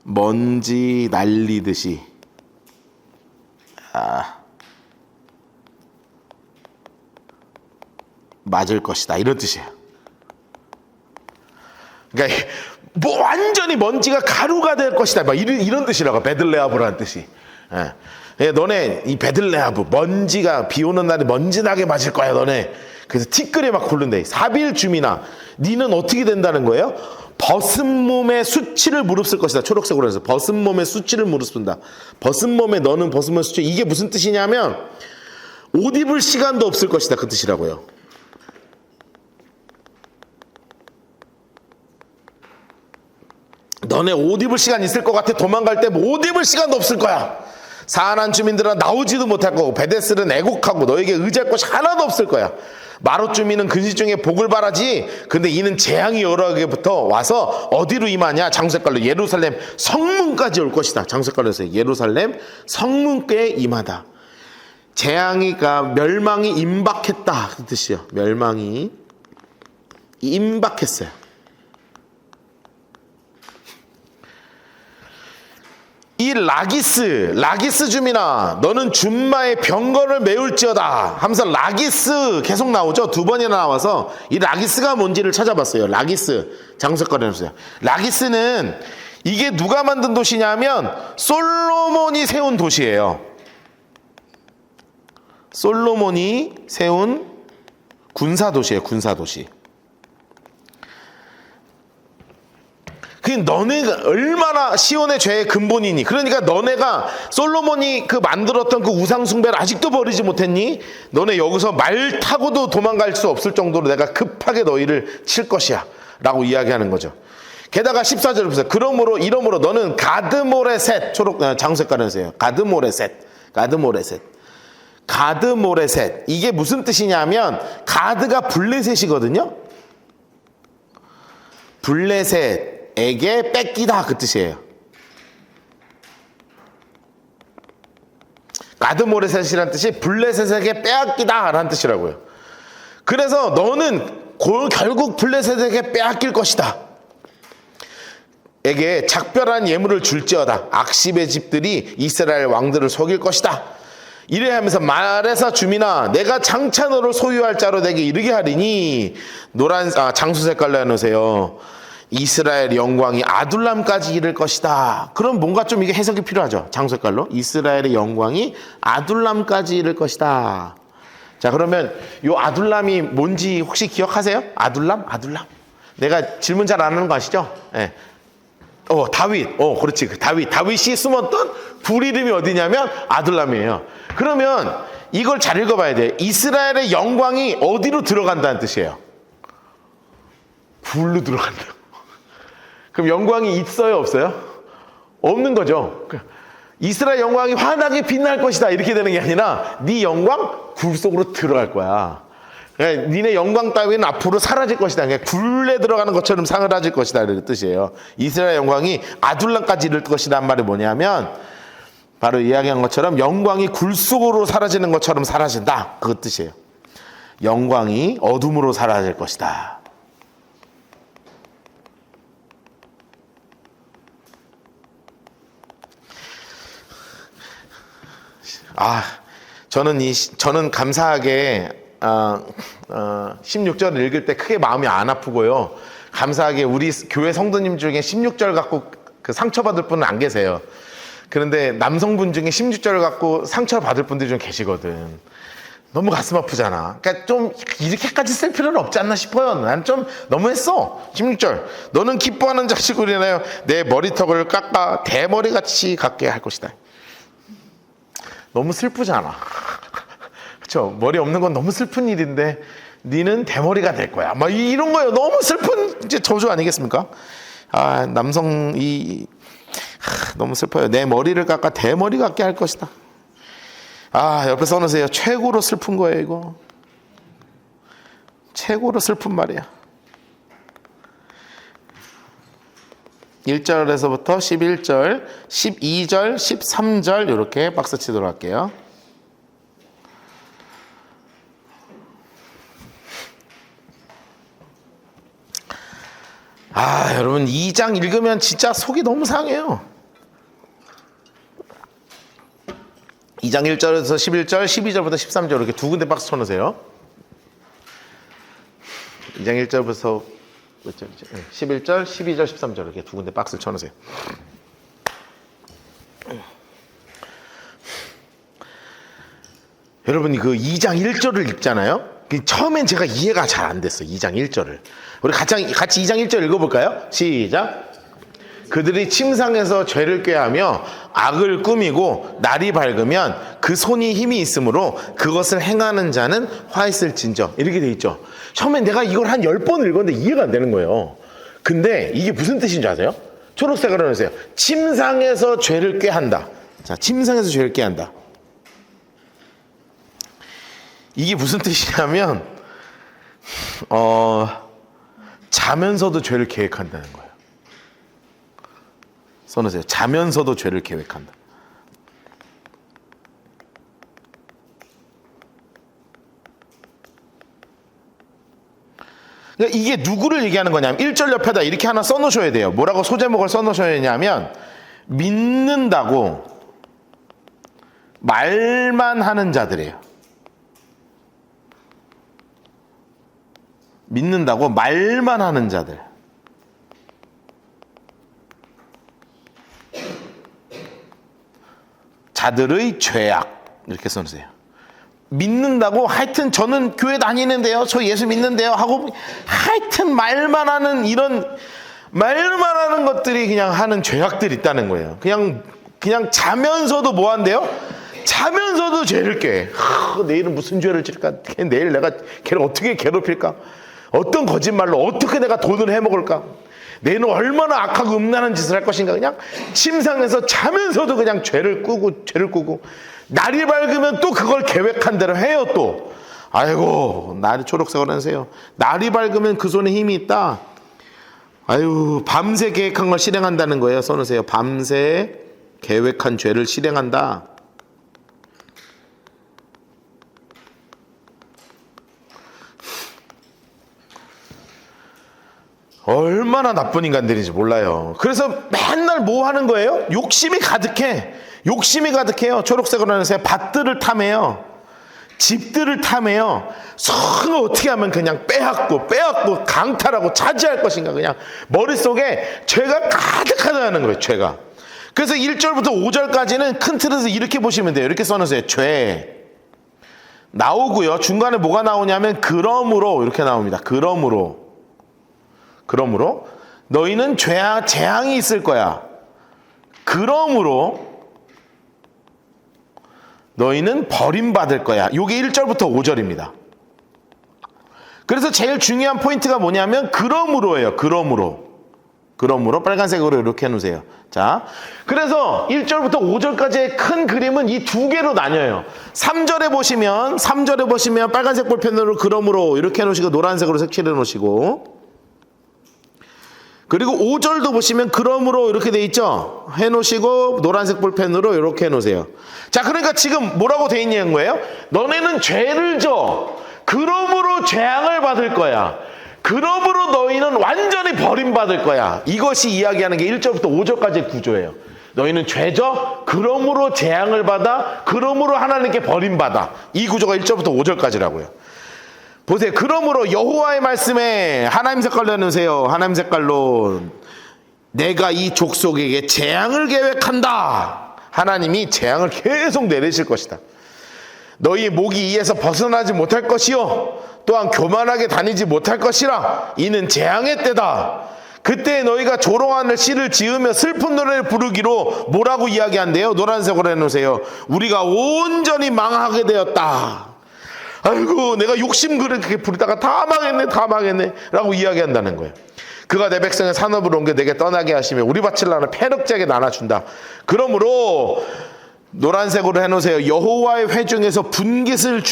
먼지 날리듯이 맞을 것이다 이런 뜻이에요. 그러니까 뭐 완전히 먼지가 가루가 될 것이다 막 이런 뜻이라고. 베들레아브라는 뜻이. 너네 이 베들레아브 먼지가 비 오는 날에 먼지 나게 맞을 거야 너네. 그래서 티끌에 막 굴른대. 사빌 주민아 니는 어떻게 된다는 거예요? 벗은 몸에 수치를 무릅쓸 것이다. 초록색으로 해서 벗은 몸에 수치를 무릅쓴다. 벗은 몸에 너는 벗은 몸에 수치. 이게 무슨 뜻이냐면 옷 입을 시간도 없을 것이다 그 뜻이라고요. 너네 옷 입을 시간 있을 것 같아. 도망갈 때 옷 입을 시간도 없을 거야. 사안한 주민들은 나오지도 못할 거고 베데스는 애곡하고 너에게 의지할 곳이 하나도 없을 거야. 마롯 주민은 근시 중에 복을 바라지. 근데 이는 재앙이 여러 개부터 와서 어디로 임하냐? 장수색깔로 예루살렘 성문까지 올 것이다. 장수색깔로서 예루살렘 성문께 임하다. 재앙이가 멸망이 임박했다 그 뜻이요. 멸망이 임박했어요. 이 라기스 주민아 너는 준마의 병거를 메울지어다 하면서 라기스 계속 나오죠. 두 번이나 나와서 이 라기스가 뭔지를 찾아봤어요. 라기스 장수색깔로서 라기스는 이게 누가 만든 도시냐면 솔로몬이 세운 도시예요. 솔로몬이 세운 군사도시예요. 군사도시. 그 너네가 얼마나 시온의 죄의 근본이니. 그러니까 너네가 솔로몬이 그 만들었던 그 우상숭배를 아직도 버리지 못했니? 너네 여기서 말 타고도 도망갈 수 없을 정도로 내가 급하게 너희를 칠 것이야 라고 이야기하는 거죠. 게다가 14절 보세요. 이러므로 너는 가드모레셋 초록 장색깔은세요. 가드모레셋 이게 무슨 뜻이냐면 가드가 블레셋이거든요. 블레셋에게 뺏기다 그 뜻이에요. 가드모레셋이라는 뜻이 블레셋에게 빼앗기다 라는 뜻이라고요. 그래서 너는 결국 블레셋에게 빼앗길 것이다. 에게 작별한 예물을 줄지어다. 악십의 집들이 이스라엘 왕들을 속일 것이다. 이래 하면서 말해서 주민아 내가 장차 너를 소유할 자로 내게 이르게 하리니 장수색깔로 해놓으세요. 이스라엘 영광이 아둘람까지 이를 것이다. 그럼 뭔가 좀 이게 해석이 필요하죠. 장수색깔로 이스라엘의 영광이 아둘람까지 이를 것이다. 자 그러면 요 아둘람이 뭔지 혹시 기억하세요? 아둘람? 내가 질문 잘 안 하는 거 아시죠? 네. 다윗. 그렇지. 다윗이 숨었던 불 이름이 어디냐면 아둘람이에요. 그러면 이걸 잘 읽어봐야 돼. 이스라엘의 영광이 어디로 들어간다는 뜻이에요? 불로 들어간다. 그럼 영광이 있어요, 없어요? 없는 거죠. 이스라엘 영광이 환하게 빛날 것이다 이렇게 되는 게 아니라 네 영광 굴 속으로 들어갈 거야. 그러니까 니네 영광 따위는 앞으로 사라질 것이다. 그러니까 굴에 들어가는 것처럼 사라질 것이다 이런 뜻이에요. 이스라엘 영광이 아둘람까지 이를 것이다 한 말이 뭐냐면 바로 이야기한 것처럼 영광이 굴 속으로 사라지는 것처럼 사라진다 그 뜻이에요. 영광이 어둠으로 사라질 것이다. 저는 감사하게 16절을 읽을 때 크게 마음이 안 아프고요. 감사하게 우리 교회 성도님 중에 16절 갖고 그 상처받을 분은 안 계세요. 그런데 남성분 중에 16절 갖고 상처받을 분들이 좀 계시거든. 너무 가슴 아프잖아. 그러니까 좀 이렇게까지 쓸 필요는 없지 않나 싶어요. 난 좀 너무했어. 16절 너는 기뻐하는 자식으로 인하여 내 머리턱을 깎아 대머리같이 갖게 할 것이다. 너무 슬프잖아. 그렇죠? 머리 없는 건 너무 슬픈 일인데 니는 대머리가 될 거야. 막 이런 거예요. 너무 슬픈 이제 저주 아니겠습니까? 남성이 너무 슬퍼요. 내 머리를 깎아 대머리 같게 할 것이다. 옆에 써놓으세요. 최고로 슬픈 거예요, 이거. 최고로 슬픈 말이야. 1절에서부터 11절, 12절, 13절 이렇게 박스 치도록 할게요. 여러분 2장 읽으면 진짜 속이 너무 상해요. 2장 1절에서 11절, 12절부터 13절 이렇게 두 군데 박스 쳐놓으세요. 2장 1절부터 11절, 12절, 13절 이렇게 두 군데 박스를 쳐놓으세요. 여러분이 그 2장 1절을 읽잖아요. 처음엔 제가 이해가 잘 안 됐어요. 2장 1절을. 우리 같이 2장 1절 읽어볼까요? 시작. 그들이 침상에서 죄를 꾀하며 악을 꾸미고 날이 밝으면 그 손이 힘이 있으므로 그것을 행하는 자는 화 있을진저. 이렇게 돼 있죠. 처음엔 내가 이걸 한 10번 읽었는데 이해가 안 되는 거예요. 근데 이게 무슨 뜻인 줄 아세요? 초록색으로 해놓으세요. 침상에서 죄를 꾀한다. 자, 침상에서 죄를 꾀한다. 이게 무슨 뜻이냐면 자면서도 죄를 계획한다는 거예요. 써놓으세요. 자면서도 죄를 계획한다. 그러니까 이게 누구를 얘기하는 거냐면 1절 옆에다 이렇게 하나 써놓으셔야 돼요. 뭐라고 소제목을 써놓으셔야 되냐면 믿는다고 말만 하는 자들이에요. 믿는다고 말만 하는 자들. 자들의 죄악. 이렇게 써주세요. 믿는다고 하여튼 저는 교회 다니는데요. 저 예수 믿는데요. 하고 하여튼 말만 하는 이런 말만 하는 것들이 그냥 하는 죄악들이 있다는 거예요. 그냥 자면서도 뭐 한대요? 자면서도 죄를 꾀. 내일은 무슨 죄를 질까? 내일 내가 걔를 어떻게 괴롭힐까? 어떤 거짓말로 어떻게 내가 돈을 해먹을까? 내일은 얼마나 악하고 음란한 짓을 할 것인가? 그냥 침상에서 자면서도 그냥 죄를 꾸고 날이 밝으면 또 그걸 계획한 대로 해요. 또 아이고 날이 초록색으로 하세요. 날이 밝으면 그 손에 힘이 있다. 아유 밤새 계획한 걸 실행한다는 거예요. 써놓으세요. 밤새 계획한 죄를 실행한다. 얼마나 나쁜 인간들인지 몰라요. 그래서 맨날 뭐 하는 거예요? 욕심이 가득해요. 초록색으로 하면서 밭들을 탐해요. 집들을 탐해요. 성을 어떻게 하면 그냥 빼앗고 강탈하고 차지할 것인가. 그냥 머릿속에 죄가 가득하다는 거예요. 죄가. 그래서 1절부터 5절까지는 큰 틀에서 이렇게 보시면 돼요. 이렇게 써놓으세요. 죄 나오고요. 중간에 뭐가 나오냐면 그러므로 이렇게 나옵니다. 그러므로 너희는 재앙이 있을 거야. 그러므로 너희는 버림받을 거야. 이게 1절부터 5절입니다. 그래서 제일 중요한 포인트가 뭐냐면 그러므로예요. 그러므로 빨간색으로 이렇게 해놓으세요. 자, 그래서 1절부터 5절까지의 큰 그림은 이 두 개로 나뉘어요. 3절에 보시면 빨간색 볼펜으로 그러므로 이렇게 해놓으시고 노란색으로 색칠해 놓으시고, 그리고 5절도 보시면 그러므로 이렇게 돼 있죠. 해놓으시고 노란색 볼펜으로 이렇게 해놓으세요. 자, 그러니까 지금 뭐라고 돼 있냐는 거예요? 너네는 죄를 져. 그러므로 재앙을 받을 거야. 그러므로 너희는 완전히 버림받을 거야. 이것이 이야기하는 게 1절부터 5절까지의 구조예요. 너희는 죄져. 그러므로 재앙을 받아. 그러므로 하나님께 버림받아. 이 구조가 1절부터 5절까지라고요. 보세요. 그러므로 여호와의 말씀에 하나님 색깔로 해놓으세요. 하나님 색깔로 내가 이 족속에게 재앙을 계획한다. 하나님이 재앙을 계속 내리실 것이다. 너희 목이 이에서 벗어나지 못할 것이요 또한 교만하게 다니지 못할 것이라. 이는 재앙의 때다. 그때 너희가 조롱하는 시를 지으며 슬픈 노래를 부르기로 뭐라고 이야기한대요? 노란색으로 해놓으세요. 우리가 온전히 망하게 되었다. 아이고 내가 욕심 그렇게 부리다가 다 망했네 라고 이야기한다는 거예요. 그가 내 백성의 산업을 옮겨 내게 떠나게 하시며 우리 밭을 나눠 패력자에게 나눠준다. 그러므로 노란색으로 해놓으세요. 여호와의 회중에서 분깃에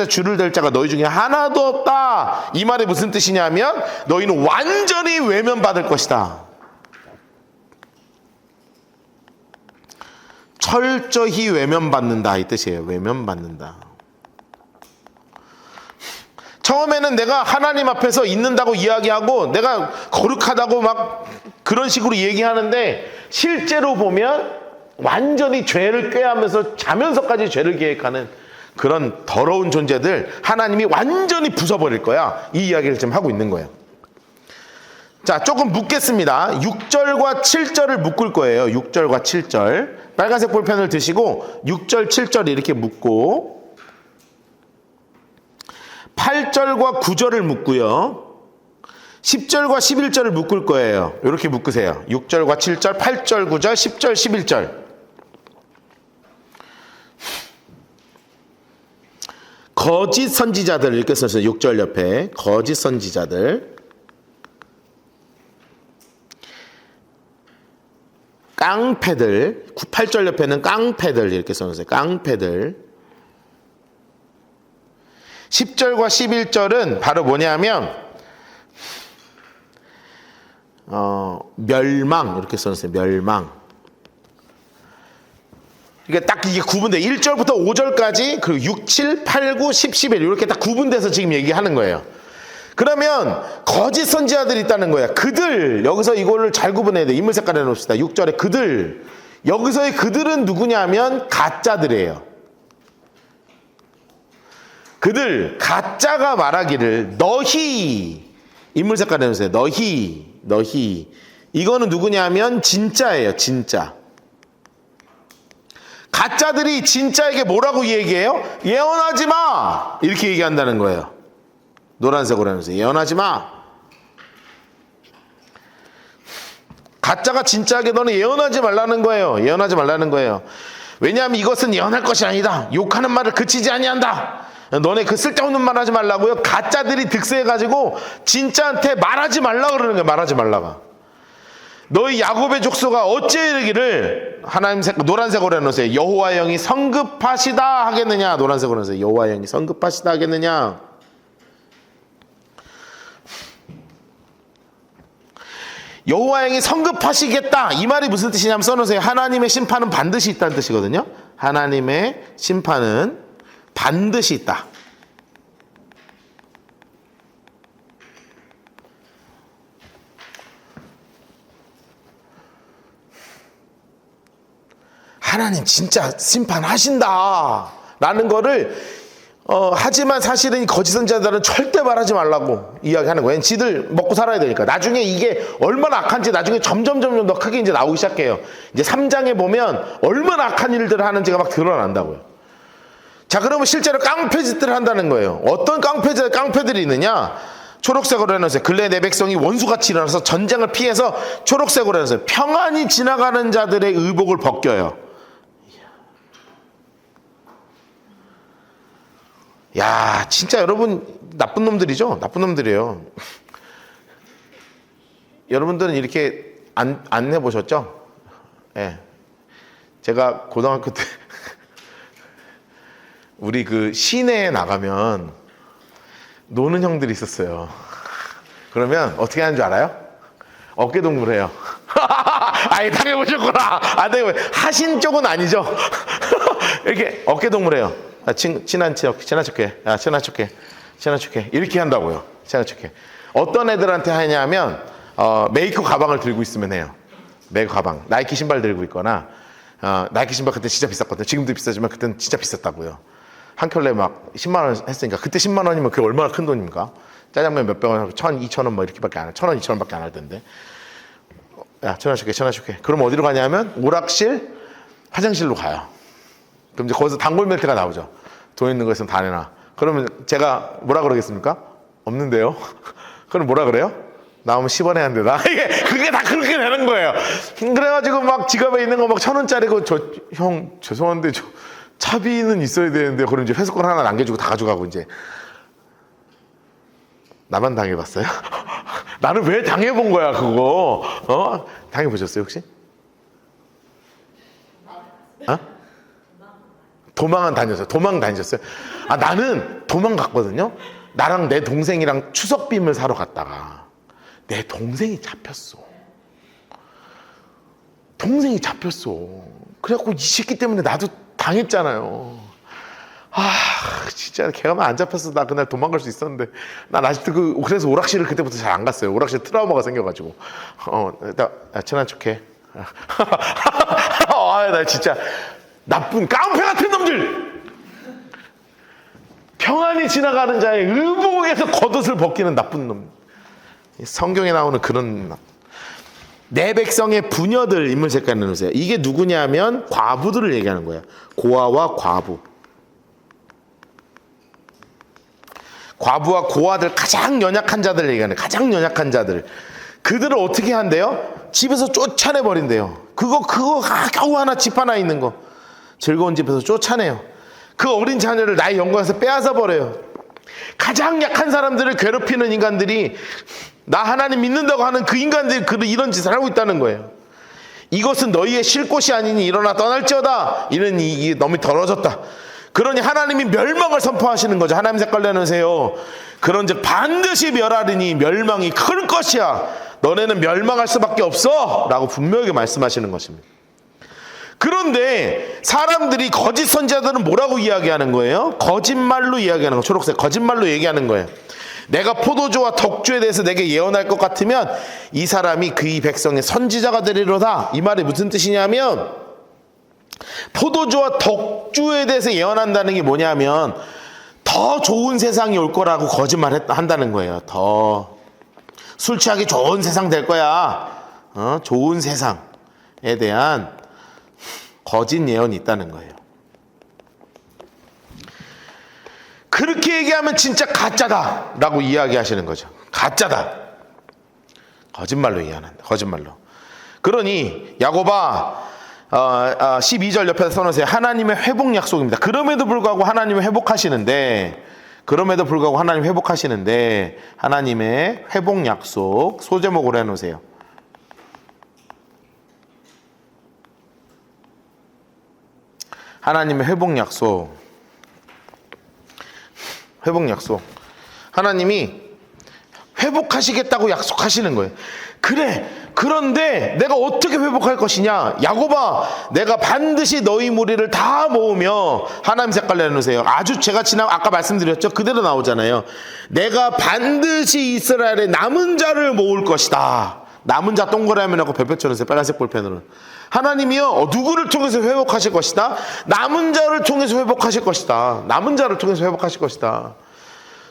줄을 댈 자가 너희 중에 하나도 없다. 이 말이 무슨 뜻이냐면 너희는 완전히 외면받을 것이다. 철저히 외면받는다 이 뜻이에요. 외면받는다. 처음에는 내가 하나님 앞에서 있는다고 이야기하고 내가 거룩하다고 막 그런 식으로 얘기하는데 실제로 보면 완전히 죄를 꾀하면서 자면서까지 죄를 계획하는 그런 더러운 존재들 하나님이 완전히 부숴버릴 거야. 이 이야기를 지금 하고 있는 거예요. 자, 조금 묶겠습니다. 6절과 7절을 묶을 거예요. 6절과 7절. 빨간색 볼펜을 드시고 6절, 7절 이렇게 묶고 8절과 9절을 묶고요. 10절과 11절을 묶을 거예요. 이렇게 묶으세요. 6절과 7절, 8절, 9절, 10절, 11절. 거짓 선지자들 이렇게 썼어요. 6절 옆에 거짓 선지자들. 깡패들, 8절 옆에는 깡패들 이렇게 써놓으세요. 깡패들. 10절과 11절은 바로 뭐냐면 멸망 이렇게 써놓으세요. 멸망. 그러니까 딱 이게 구분돼. 1절부터 5절까지 그리고 6, 7, 8, 9, 10, 11 이렇게 딱 구분돼서 지금 얘기하는 거예요. 그러면 거짓 선지자들이 있다는 거야. 그들, 여기서 이거를 잘 구분해야 돼. 인물 색깔 해놓읍시다. 6절에 그들. 여기서의 그들은 누구냐면 가짜들이에요. 그들, 가짜가 말하기를 너희, 인물 색깔 해놓으세요. 너희. 이거는 누구냐면 진짜예요. 진짜. 가짜들이 진짜에게 뭐라고 얘기해요? 예언하지 마! 이렇게 얘기한다는 거예요. 노란색으로 해놓으세요. 예언하지 마. 가짜가 진짜에게 너는 예언하지 말라는 거예요. 예언하지 말라는 거예요. 왜냐하면 이것은 예언할 것이 아니다. 욕하는 말을 그치지 아니한다. 너네 그 쓸데없는 말 하지 말라고요. 가짜들이 득세해가지고 진짜한테 말하지 말라 그러는 거예요. 말하지 말라가. 너희 야곱의 족속아 어찌 이르기를 하나님 노란색으로 해놓으세요. 여호와의 영이 성급하시다 하겠느냐. 노란색으로 해놓으세요. 여호와의 영이 성급하시다 하겠느냐. 여호와의 영이 성급하시겠다. 이 말이 무슨 뜻이냐면 써놓으세요. 하나님의 심판은 반드시 있다는 뜻이거든요. 하나님의 심판은 반드시 있다. 하나님 진짜 심판하신다 라는 거를 하지만 사실은 거짓 선지자들은 절대 말하지 말라고 이야기하는 거예요. 지들 먹고 살아야 되니까. 나중에 이게 얼마나 악한지 나중에 점점 더 크게 이제 나오기 시작해요. 이제 3장에 보면 얼마나 악한 일들을 하는지가 막 드러난다고요. 자, 그러면 실제로 깡패짓들을 한다는 거예요. 어떤 깡패들이 있느냐? 초록색으로 해놓으세요. 근래 내 백성이 원수같이 일어나서 전쟁을 피해서 초록색으로 해놓으세요. 평안히 지나가는 자들의 의복을 벗겨요. 야, 진짜 여러분 나쁜 놈들이죠? 나쁜 놈들이에요. 여러분들은 이렇게 안 해보셨죠? 예. 네. 제가 고등학교 때 우리 그 시내에 나가면 노는 형들이 있었어요. 그러면 어떻게 하는 줄 알아요? 어깨동무를 해요. 아예 당해보셨구나. 하신 쪽은 아니죠. 이렇게 어깨동무를 해요. 친한 척해. 친한 척해. 이렇게 한다고요. 친한 척해. 어떤 애들한테 하냐면 메이커 가방을 들고 있으면 해요. 메이커 가방. 나이키 신발 들고 있거나 나이키 신발 그때 진짜 비쌌거든요. 지금도 비싸지만 그때는 진짜 비쌌다고요. 한 켤레 막 10만 원 했으니까 그때 10만 원이면 그게 얼마나 큰 돈입니까? 짜장면 몇백 원 하고 1,000, 2,000원 뭐 이렇게밖에 안 해. 1,000원, 2,000원밖에 안 할 텐데. 야, 전화 줄게. 그럼 어디로 가냐면 오락실, 화장실로 가요. 그럼 이제 거기서 단골 멘트가 나오죠. 돈 있는 거 있으면 다 내놔. 그러면 제가 뭐라 그러겠습니까? 없는데요? 그럼 뭐라 그래요? 나오면 10원에 한 대다. 그게 다 그렇게 되는 거예요. 그래가지고 막 지갑에 있는 거 막 1,000원짜리고 형 죄송한데 차비는 있어야 되는데 그럼 이제 회수권 하나 남겨주고 다 가져가고 이제 나만 당해봤어요? 나는 왜 당해본 거야 그거? 당해보셨어요 혹시? 도망 다니셨어요? 나는 도망갔거든요. 나랑 내 동생이랑 추석빔을 사러 갔다가 내 동생이 잡혔어. 그래갖고 이 새끼 때문에 나도 당했잖아요. 진짜 걔가만 안 잡혔어 나 그날 도망갈 수 있었는데 난 아직도 그래서 오락실을 그때부터 잘 안 갔어요. 오락실 트라우마가 생겨가지고 나 친한 척해. 나 진짜 나쁜 깡패 같은 놈들. 평안히 지나가는 자의 의복에서 겉옷을 벗기는 나쁜 놈. 성경에 나오는 그런 내 백성의 부녀들 인물 색깔 내놓으세요. 이게 누구냐면 과부들을 얘기하는 거예요. 고아와 과부. 과부와 고아들 가장 연약한 자들 얘기하는 거예요. 가장 연약한 자들. 그들을 어떻게 한대요? 집에서 쫓아내 버린대요. 그거 겨우 하나 집 하나 있는 거. 즐거운 집에서 쫓아내요. 그 어린 자녀를 나의 영광에서 빼앗아 버려요. 가장 약한 사람들을 괴롭히는 인간들이 나 하나님 믿는다고 하는 그 인간들이 이런 짓을 하고 있다는 거예요. 이것은 너희의 쉴 곳이 아니니 일어나 떠날지어다. 이는 이 너무 더러졌다. 그러니 하나님이 멸망을 선포하시는 거죠. 하나님 색깔 내놓으세요. 그런즉 반드시 멸하리니 멸망이 클 것이야. 너네는 멸망할 수밖에 없어 라고 분명하게 말씀하시는 것입니다. 그런데 사람들이 거짓 선지자들은 뭐라고 이야기하는 거예요? 거짓말로 이야기하는 거. 초록색 거짓말로 얘기하는 거예요. 내가 포도주와 덕주에 대해서 내게 예언할 것 같으면 이 사람이 그의 백성의 선지자가 되리로다. 이 말이 무슨 뜻이냐면 포도주와 덕주에 대해서 예언한다는 게 뭐냐면 더 좋은 세상이 올 거라고 거짓말한다는 거예요. 더 술 취하기 좋은 세상 될 거야. 좋은 세상에 대한 거짓 예언이 있다는 거예요. 그렇게 얘기하면 진짜 가짜다라고 이야기하시는 거죠. 가짜다. 거짓말로 이해한다. 거짓말로. 그러니 야고보아 12절 옆에서 써놓으세요. 하나님의 회복 약속입니다. 그럼에도 불구하고 하나님은 회복하시는데 하나님의 회복 약속 소제목으로 해놓으세요. 하나님의 회복 약속. 하나님이 회복하시겠다고 약속하시는 거예요. 그래. 그런데 내가 어떻게 회복할 것이냐? 야고보아, 내가 반드시 너희 무리를 다 모으며 하나님 색깔 내놓으세요. 아주 제가 아까 말씀드렸죠. 그대로 나오잖아요. 내가 반드시 이스라엘의 남은 자를 모을 것이다. 남은 자 동그라미 하고 별표 쳐놓으세요. 빨간색 볼펜으로. 하나님이요, 누구를 통해서 회복하실 것이다? 남은 자를 통해서 회복하실 것이다. 남은 자를 통해서 회복하실 것이다.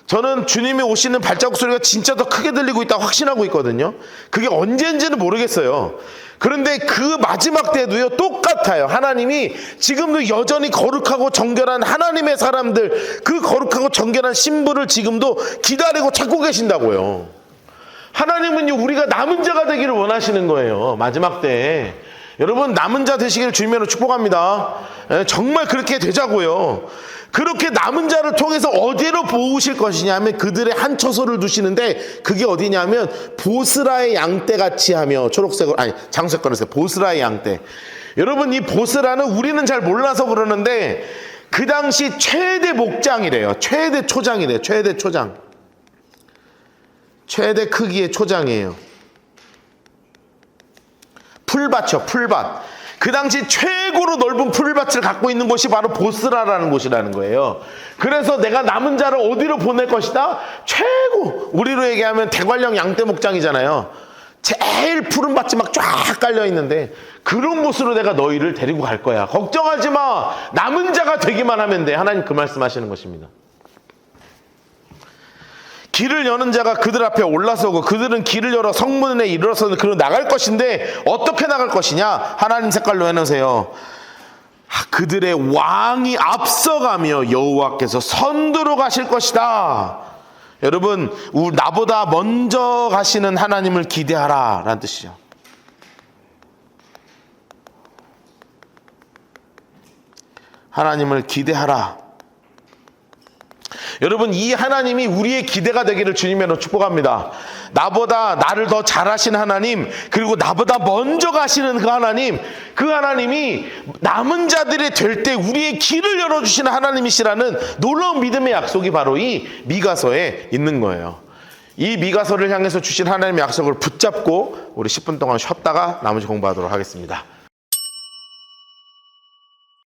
저는 주님이 오시는 발자국 소리가 진짜 더 크게 들리고 있다고 확신하고 있거든요. 그게 언제인지는 모르겠어요. 그런데 그 마지막 때도요, 똑같아요. 하나님이 지금도 여전히 거룩하고 정결한 하나님의 사람들, 그 거룩하고 정결한 신부를 지금도 기다리고 찾고 계신다고요. 하나님은요, 우리가 남은 자가 되기를 원하시는 거예요. 마지막 때. 여러분, 남은 자 되시기를 주님으로 축복합니다. 정말 그렇게 되자고요. 그렇게 남은 자를 통해서 어디로 모으실 것이냐면 그들의 한 처소를 두시는데, 그게 어디냐면 보스라의 양떼 같이 하며, 초록색으로, 장색 거르세요. 보스라의 양떼. 여러분, 이 보스라는 우리는 잘 몰라서 그러는데 그 당시 최대 목장이래요. 최대 초장이래요. 최대 초장. 최대 크기의 초장이에요. 풀밭이요, 풀밭. 그 당시 최고로 넓은 풀밭을 갖고 있는 곳이 바로 보스라라는 곳이라는 거예요. 그래서 내가 남은 자를 어디로 보낼 것이다? 최고, 우리로 얘기하면 대관령 양떼 목장이잖아요. 제일 푸른 밭이 막 쫙 깔려 있는데 그런 곳으로 내가 너희를 데리고 갈 거야. 걱정하지 마. 남은 자가 되기만 하면 돼. 하나님 그 말씀하시는 것입니다. 길을 여는 자가 그들 앞에 올라서고 그들은 길을 열어 성문에 이르러서는 그로 나갈 것인데 어떻게 나갈 것이냐? 하나님 색깔로 해놓으세요. 그들의 왕이 앞서가며 여호와께서 선두로 가실 것이다. 여러분, 나보다 먼저 가시는 하나님을 기대하라 라는 뜻이죠. 하나님을 기대하라. 여러분, 이 하나님이 우리의 기대가 되기를 주님으로 축복합니다. 나보다 나를 더 잘하신 하나님, 그리고 나보다 먼저 가시는 그 하나님이 남은 자들이 될 때 우리의 길을 열어주시는 하나님이시라는 놀라운 믿음의 약속이 바로 이 미가서에 있는 거예요. 이 미가서를 향해서 주신 하나님의 약속을 붙잡고 우리 10분 동안 쉬었다가 나머지 공부하도록 하겠습니다.